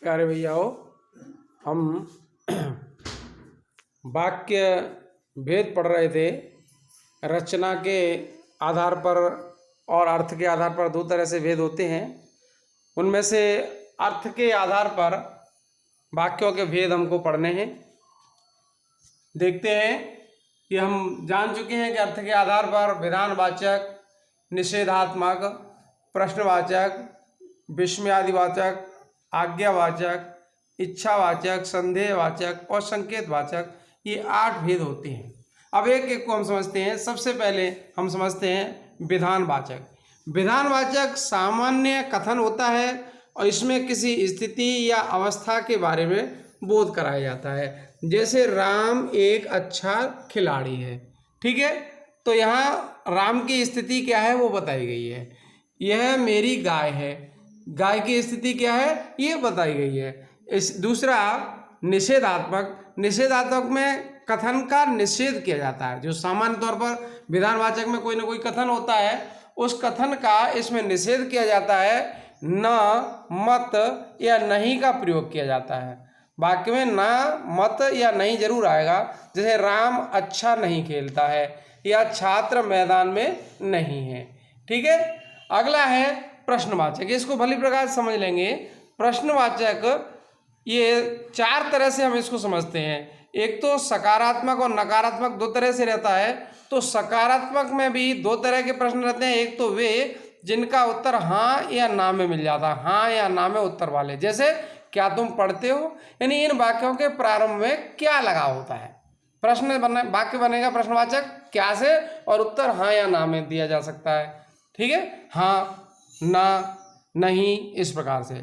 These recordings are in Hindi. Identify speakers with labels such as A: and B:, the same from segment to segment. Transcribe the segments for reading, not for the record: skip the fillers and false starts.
A: प्यारे भैयाओ, हम वाक्य भेद पढ़ रहे थे। रचना के आधार पर और अर्थ के आधार पर दो तरह से भेद होते हैं। उनमें से अर्थ के आधार पर वाक्यों के भेद हमको पढ़ने हैं। देखते हैं कि हम जान चुके हैं कि अर्थ के आधार पर विधानवाचक, निषेधात्मक, प्रश्नवाचक, विस्मयादिवाचक, आज्ञावाचक, इच्छावाचक, संदेहवाचक और संकेतवाचक, ये 8 भेद होते हैं। अब एक एक को हम समझते हैं। सबसे पहले हम समझते हैं विधानवाचक। विधानवाचक सामान्य कथन होता है और इसमें किसी स्थिति या अवस्था के बारे में बोध कराया जाता है। जैसे राम एक अच्छा खिलाड़ी है, ठीक है, तो यहाँ राम की स्थिति क्या है वो बताई गई है। यह मेरी गाय है, गाय की स्थिति क्या है ये बताई गई है। इस दूसरा निषेधात्मक, निषेधात्मक में कथन का निषेध किया जाता है। जो सामान्य तौर पर विधानवाचक में कोई ना कोई कथन होता है, उस कथन का इसमें निषेध किया जाता है। न, मत या नहीं का प्रयोग किया जाता है। वाक्य में ना, मत या नहीं जरूर आएगा। जैसे राम अच्छा नहीं खेलता है या छात्र मैदान में नहीं है, ठीक है। अगला है प्रश्नवाचक। इसको भली प्रकार समझ लेंगे। प्रश्नवाचक ये 4 तरह से हम इसको समझते हैं। एक तो सकारात्मक और नकारात्मक 2 तरह से रहता है। तो सकारात्मक में भी 2 तरह के प्रश्न रहते हैं। एक तो वे जिनका उत्तर हाँ या ना में मिल जाता है, हाँ या ना में उत्तर वाले। जैसे क्या तुम पढ़ते हो, यानी इन वाक्यों के प्रारंभ में क्या लगा होता है। वाक्य बनेगा प्रश्नवाचक क्या से और उत्तर हाँ या ना में दिया जा सकता है, ठीक है। हाँ, ना, नहीं, इस प्रकार से।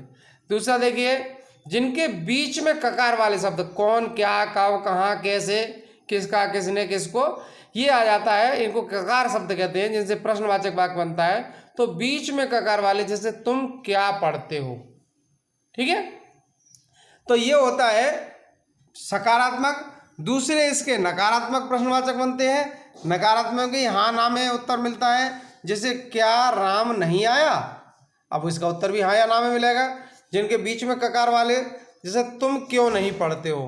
A: दूसरा देखिए, जिनके बीच में ककार वाले शब्द कौन, क्या, कब, कहाँ, कैसे, किसका, किसने, किसको, ये आ जाता है, इनको ककार शब्द कहते हैं, जिनसे प्रश्नवाचक वाक्य बनता है। तो बीच में ककार वाले, जैसे तुम क्या पढ़ते हो, ठीक है, तो ये होता है सकारात्मक। दूसरे इसके नकारात्मक प्रश्नवाचक बनते हैं। नकारात्मक की हाँ ना में उत्तर मिलता है। जैसे क्या राम नहीं आया, अब इसका उत्तर भी हाँ या ना में मिलेगा। जिनके बीच में ककार वाले, जैसे तुम क्यों नहीं पढ़ते हो,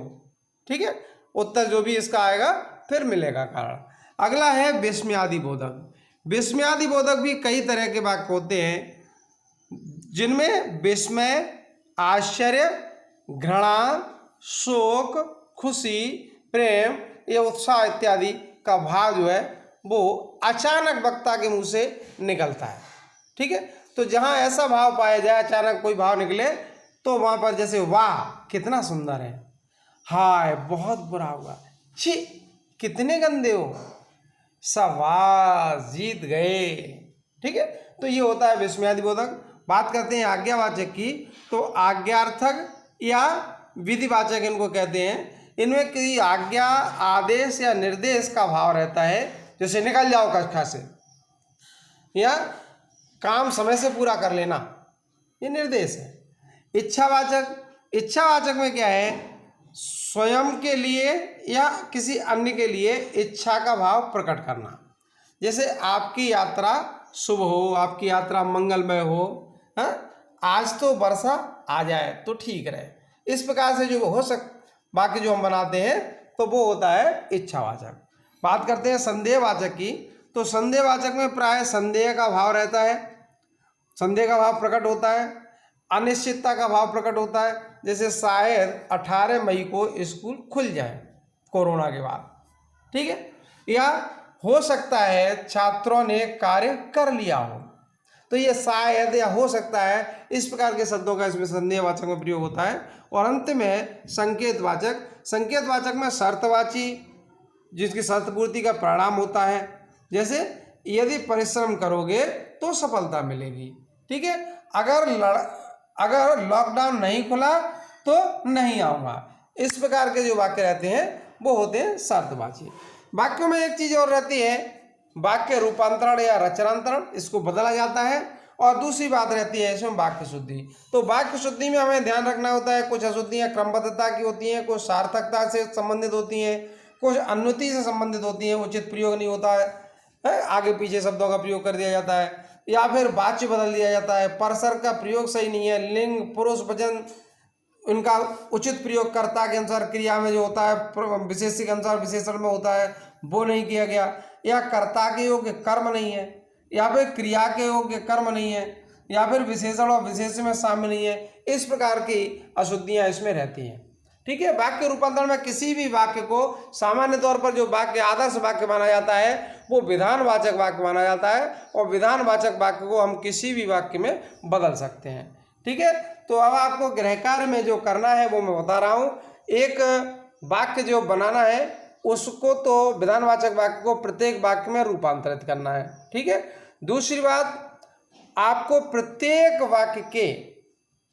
A: ठीक है, उत्तर जो भी इसका आएगा फिर मिलेगा कारण। अगला है विस्मयादिबोधक। विस्मयादिबोधक भी कई तरह के वाक्य होते हैं, जिनमें विस्मय, आश्चर्य, घृणा, शोक, खुशी, प्रेम या उत्साह इत्यादि का भाव जो है वो अचानक वक्ता के मुंह से निकलता है, ठीक है। तो जहां ऐसा भाव पाया जाए, अचानक कोई भाव निकले, तो वहां पर जैसे वाह कितना सुंदर है, हाय बहुत बुरा हुआ, छी कितने गंदे हो, शाबाश जीत गए, ठीक है। तो ये होता है विस्मयादिबोधक। बात करते हैं आज्ञावाचक की। तो आज्ञार्थक या विधिवाचक इनको कहते हैं। इनमें किसी आज्ञा, आदेश या निर्देश का भाव रहता है। जैसे निकल जाओ कक्षा से, या काम समय से पूरा कर लेना, ये निर्देश है। इच्छावाचक, इच्छावाचक में क्या है, स्वयं के लिए या किसी अन्य के लिए इच्छा का भाव प्रकट करना। जैसे आपकी यात्रा शुभ हो, आपकी यात्रा मंगलमय हो, हाँ, आज तो वर्षा आ जाए तो ठीक रहे, इस प्रकार से जो हो बाकी जो हम बनाते हैं तो वो होता है इच्छावाचक। बात करते हैं संदेहवाचक की। तो संदेहवाचक में प्राय संदेह का भाव रहता है, संदेह का भाव प्रकट होता है, अनिश्चितता का भाव प्रकट होता है। जैसे शायद 18 मई को स्कूल खुल जाए कोरोना के बाद, ठीक है, या हो सकता है छात्रों ने कार्य कर लिया हो। तो ये शायद या हो सकता है, इस प्रकार के शब्दों का इसमें संदेहवाचक में प्रयोग होता है। और अंत में संकेतवाचक। संकेतवाचक में शर्तवाची, जिसकी शर्त पूर्ति का परिणाम होता है। जैसे यदि परिश्रम करोगे तो सफलता मिलेगी, ठीक है, अगर लॉकडाउन नहीं खुला तो नहीं आऊँगा। इस प्रकार के जो वाक्य रहते हैं वो होते हैं शर्तवाची। वाक्यों में एक चीज़ और रहती है, वाक्य रूपांतरण या रचनांतरण, इसको बदला जाता है। और दूसरी बात रहती है इसमें वाक्य शुद्धि। तो वाक्य शुद्धि में हमें ध्यान रखना होता है, कुछ अशुद्धियाँ क्रमबद्धता की होती हैं, कुछ सार्थकता से संबंधित होती हैं, कुछ अनुति से संबंधित होती हैं, उचित प्रयोग नहीं होता है, आगे पीछे शब्दों का प्रयोग कर दिया जाता है, या फिर वाच्य बदल दिया जाता है, परसर का प्रयोग सही नहीं है, लिंग पुरुष वचन उनका उचित प्रयोग कर्ता के अनुसार क्रिया में जो होता है विशेषण के अनुसार विशेषण में होता है वो नहीं किया गया, या कर्ता के योग्य कर्म नहीं है, या फिर क्रिया के योग्य कर्म नहीं है, या फिर विशेषण और विशेष में शामिल नहीं है। इस प्रकार की अशुद्धियां इसमें रहती हैं। ठीक है। वाक्य रूपांतरण में किसी भी वाक्य को सामान्य तौर पर जो वाक्य आदर्श वाक्य माना जाता है वो विधानवाचक वाक्य माना जाता है, और विधानवाचक वाक्य को हम किसी भी वाक्य में बदल सकते हैं। ठीक है। तो अब आपको गृह कार्य में जो करना है वो मैं बता रहा हूँ। एक वाक्य जो बनाना है उसको तो विधानवाचक वाक्य को प्रत्येक वाक्य में रूपांतरित करना है। ठीक है। दूसरी बात, आपको प्रत्येक वाक्य के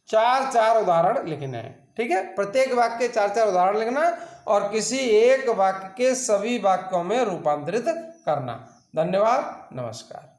A: 4-4 उदाहरण लिखने हैं। ठीक है। प्रत्येक वाक्य के 4-4 उदाहरण लिखना और किसी एक वाक्य के सभी वाक्यों में रूपांतरित करना। धन्यवाद, नमस्कार।